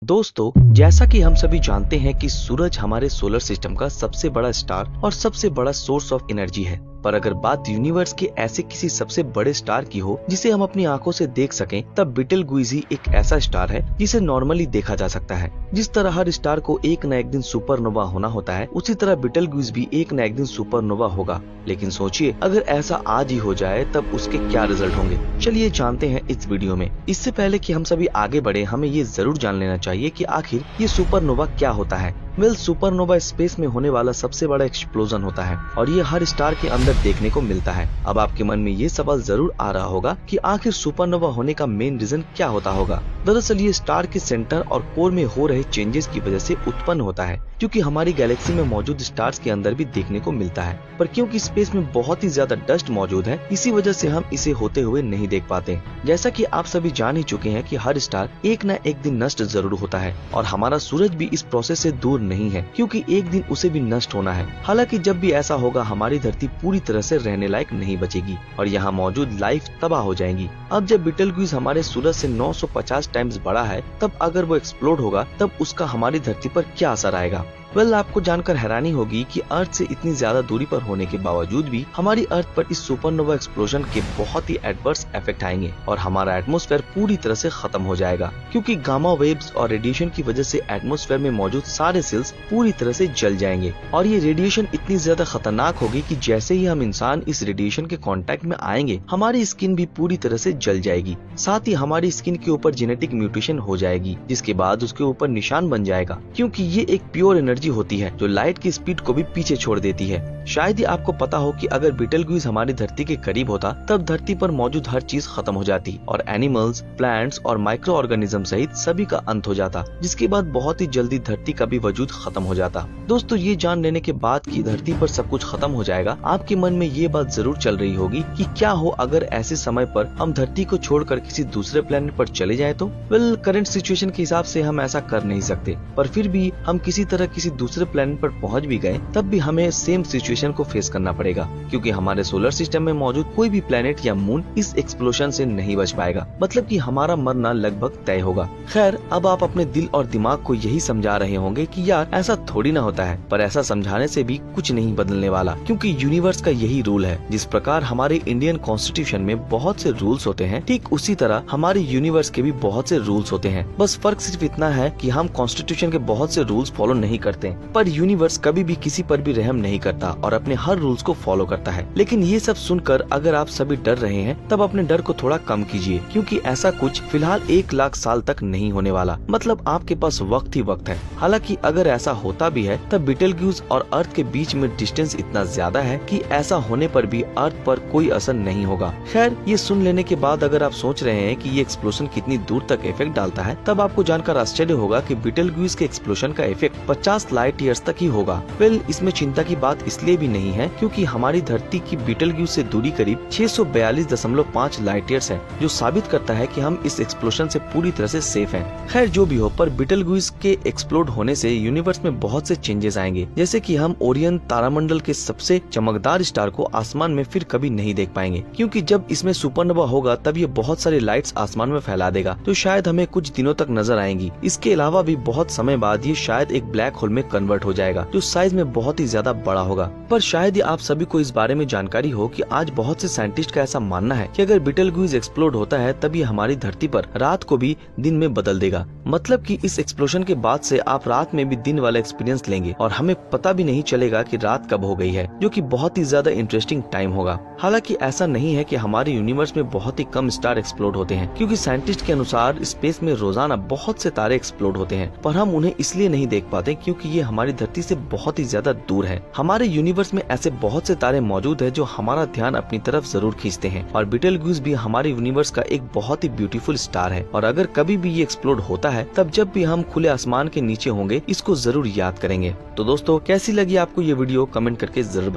दोस्तों, जैसा कि हम सभी जानते हैं कि सूरज हमारे सोलर सिस्टम का सबसे बड़ा स्टार और सबसे बड़ा सोर्स ऑफ एनर्जी है। पर अगर बात यूनिवर्स के ऐसे किसी सबसे बड़े स्टार की हो जिसे हम अपनी आंखों से देख सकें, तब बीटलगुइस एक ऐसा स्टार है जिसे नॉर्मली देखा जा सकता है। जिस तरह हर स्टार को एक न एक दिन सुपरनोवा होना होता है, उसी तरह बीटलगुइस भी एक न एक दिन सुपरनोवा होगा। लेकिन सोचिए, अगर ऐसा आज ही हो जाए तब उसके क्या रिजल्ट होंगे। चलिए जानते हैं इस वीडियो में। इससे पहले कि हम सभी आगे बढ़े, हमें ये जरूर जान लेना चाहिए कि आखिर ये सुपरनोवा क्या होता है। सुपरनोवा स्पेस में होने वाला सबसे बड़ा एक्सप्लोजन होता है और ये हर स्टार के अंदर देखने को मिलता है। अब आपके मन में ये सवाल जरूर आ रहा होगा कि आखिर सुपरनोवा होने का मेन रीजन क्या होता होगा। दरअसल ये स्टार के सेंटर और कोर में हो रहे चेंजेस की वजह से उत्पन्न होता है, क्योंकि हमारी गैलेक्सी में मौजूद स्टार्स के अंदर भी देखने को मिलता है। पर क्योंकि स्पेस में बहुत ही ज्यादा डस्ट मौजूद है, इसी वजह से हम इसे होते हुए नहीं देख पाते। जैसा कि आप सभी जान ही चुके हैं कि हर स्टार एक न एक दिन नष्ट जरूर होता है और हमारा सूरज भी इस प्रोसेस से दूर नहीं है, क्योंकि एक दिन उसे भी नष्ट होना है। हालांकि जब भी ऐसा होगा, हमारी धरती पूरी तरह से रहने लायक नहीं बचेगी और यहाँ मौजूद लाइफ तबाह हो जाएगी। अब जब बीटलगुइस हमारे सूरज से 950 टाइम्स बड़ा है, तब अगर वो एक्सप्लोड होगा तब उसका हमारी धरती पर क्या असर आएगा। आपको जानकर हैरानी होगी कि अर्थ से इतनी ज्यादा दूरी पर होने के बावजूद भी हमारी अर्थ पर इस सुपरनोवा एक्सप्लोजन के बहुत ही एडवर्स इफेक्ट आएंगे और हमारा एटमॉस्फेयर पूरी तरह से खत्म हो जाएगा, क्योंकि गामा वेव्स और रेडिएशन की वजह से एटमॉस्फेयर में मौजूद सारे सेल्स पूरी तरह से जल जाएंगे। और ये रेडिएशन इतनी ज्यादा खतरनाक होगी कि जैसे ही हम इंसान इस रेडिएशन के कांटेक्ट में आएंगे, हमारी स्किन भी पूरी तरह से जल जाएगी। साथ ही हमारी स्किन के ऊपर जेनेटिक म्यूटेशन हो जाएगी, जिसके बाद उसके ऊपर निशान बन जाएगा, क्योंकि ये एक प्योर एनर्जी होती है जो लाइट की स्पीड को भी पीछे छोड़ देती है। शायद ही आपको पता हो कि अगर बीटलगुइस हमारी धरती के करीब होता, तब धरती पर मौजूद हर चीज खत्म हो जाती और एनिमल्स, प्लांट्स और माइक्रो ऑर्गेनिज्म सहित सभी का अंत हो जाता, जिसके बाद बहुत ही जल्दी धरती का भी वजूद खत्म हो जाता। दोस्तों, ये जान लेने के बाद कि धरती पर सब कुछ खत्म हो जाएगा, आपके मन में ये बात जरूर चल रही होगी कि क्या हो अगर ऐसे समय पर हम धरती को छोड़कर किसी दूसरे प्लेनेट पर चले जाए तो। करंट सिचुएशन के हिसाब से हम ऐसा कर नहीं सकते, पर फिर भी हम किसी तरह किसी दूसरे प्लेनेट पर पहुंच भी गए, तब भी हमें सेम सिचुएशन को फेस करना पड़ेगा, क्योंकि हमारे सोलर सिस्टम में मौजूद कोई भी प्लेनेट या मून इस एक्सप्लोजन से नहीं बच पाएगा। मतलब कि हमारा मरना लगभग तय होगा। खैर, अब आप अपने दिल और दिमाग को यही समझा रहे होंगे कि यार ऐसा थोड़ी ना होता है, पर ऐसा समझाने से भी कुछ नहीं बदलने वाला, क्योंकि यूनिवर्स का यही रूल है। जिस प्रकार हमारे इंडियन कॉन्स्टिट्यूशन में बहुत से रूल्स होते हैं, ठीक उसी तरह हमारे यूनिवर्स के भी बहुत से रूल्स होते हैं। बस फर्क सिर्फ इतना है कि हम कॉन्स्टिट्यूशन के बहुत से रूल्स फॉलो नहीं करते, पर यूनिवर्स कभी भी किसी पर भी रहम नहीं करता और अपने हर रूल्स को फॉलो करता है। लेकिन ये सब सुनकर अगर आप सभी डर रहे हैं, तब अपने डर को थोड़ा कम कीजिए, क्योंकि ऐसा कुछ फिलहाल 1 लाख साल तक नहीं होने वाला। मतलब आपके पास वक्त ही वक्त है। हालांकि अगर ऐसा होता भी है, तब बीटलगुइस और अर्थ के बीच में डिस्टेंस इतना ज्यादा है कि ऐसा होने पर भी अर्थ पर कोई असर नहीं होगा। खैर, ये सुन लेने के बाद अगर आप सोच रहे हैं कि ये एक्सप्लोजन कितनी दूर तक इफेक्ट डालता है, तब आपको जानकर आश्चर्य होगा कि बीटलगुइस के एक्सप्लोजन का इफेक्ट 50 लाइट ईयर्स तक ही होगा। इसमें चिंता की बात इसलिए भी नहीं है क्योंकि हमारी धरती की बीटलगुइस से दूरी करीब 642.5 लाइट ईयर्स है, जो साबित करता है कि हम इस एक्सप्लोजन से पूरी तरह से सेफ हैं। खैर, जो भी हो, पर बीटलगुइस के एक्सप्लोड होने से यूनिवर्स में बहुत से चेंजेस आएंगे, जैसे कि हम ओरियन तारामंडल के सबसे चमकदार स्टार को आसमान में फिर कभी नहीं देख पाएंगे, क्योंकि जब इसमें सुपरनोवा होगा तब ये बहुत सारी लाइट्स आसमान में फैला देगा, जो शायद हमें कुछ दिनों तक नजर आएंगी। इसके अलावा भी बहुत समय बाद ये शायद एक ब्लैक होल में कन्वर्ट हो जाएगा, जो साइज में बहुत ही ज्यादा बड़ा होगा। पर शायद ही आप सभी को इस बारे में जानकारी हो कि आज बहुत से साइंटिस्ट का ऐसा मानना है कि अगर बीटलगुइस एक्सप्लोड होता है, तब ये हमारी धरती पर रात को भी दिन में बदल देगा। मतलब कि इस एक्सप्लोजन के बाद से आप रात में भी दिन वाला एक्सपीरियंस लेंगे और हमें पता भी नहीं चलेगा कि रात कब हो गई है, जो कि बहुत ही ज्यादा इंटरेस्टिंग टाइम होगा। हालांकि ऐसा नहीं है कि हमारे यूनिवर्स में बहुत ही कम स्टार एक्सप्लोड होते हैं, क्योंकि साइंटिस्ट के अनुसार स्पेस में रोजाना बहुत से तारे एक्सप्लोड होते हैं, पर हम उन्हें इसलिए नहीं देख पाते क्योंकि ये हमारी धरती से बहुत ही ज्यादा दूर है। हमारे यूनिवर्स में ऐसे बहुत से तारे मौजूद हैं जो हमारा ध्यान अपनी तरफ जरूर खींचते हैं, और बीटलगुइस भी हमारे यूनिवर्स का एक बहुत ही ब्यूटीफुल स्टार है। और अगर कभी भी ये एक्सप्लोड होता है, तब जब भी हम खुले आसमान के नीचे होंगे, इसको जरूर याद करेंगे। तो दोस्तों, कैसी लगी आपको ये वीडियो, कमेंट करके जरूर